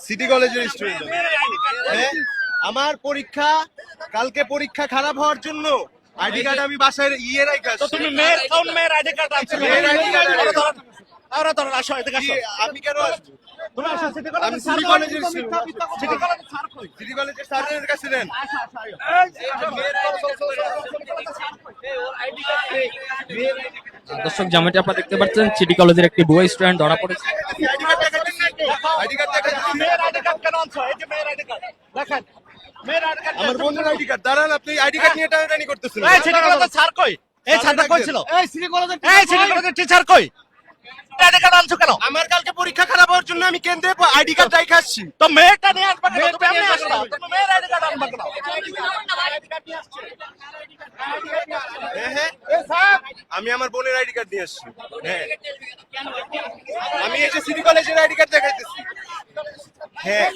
City কলেজের student. হ্যাঁ, আমার পরীক্ষা কালকে পরীক্ষা খারাপ হওয়ার জন্য আইডি কার্ড আমি বাসায় রাখা। তো তুমি মেয়ের কোন মেয়ের আইডি কার্ড আনছো? মেয়ের ID card ওরা ধরো আসো এদিকে আসো। আমি কেন আসবো? তুমি আসো সিটি আমি কলেজের সিটি কলেজের সিটি কলেজের স্যার কই? সিটি কলেজের স্যারের কাছে দেন। দর্শক যেমনটি আপনারা দেখতে পাচ্ছেন সিটি কলেজের একটি বুয়া স্টুডেন্ট ধরা পড়েছে। আইডি কার্ড দেখাচ্ছি। মেয়ের আইডি কার্ড কেন আনছো? এই যে মেয়ের আইডি কার্ড দেখেন, মেয়ের আইডি কার্ড। আমার বন্ধুর আইডি কার্ড। দাঁড়ান, আপনি আইডি কার্ড নিয়ে টানাটানি করতেছেন। এই সিটি কলেজের স্যার কই? এই স্যারটা কই ছিল? এই সিটি কলেজের টিচার কই? আইডি কার্ড আনছো কেন? আমার কালকে পরীক্ষা খারাপ হওয়ার জন্য আমি কেন্দ্রে আইডি কার্ড রাখা আসছি। তো মেয়েরটা নিয়ে আসবা কেন? তুমি এমনি আসবা, তুমি মেয়ের আইডি কার্ড আনবা কেন? হ্যাঁ হ্যাঁ, আমি আমার বোনের আইডি কার্ড নিয়ে আসছি। হ্যাঁ, আমি এই যে সিটি কলেজের আইডি কার্ড দেখাইতেছি। হ্যাঁ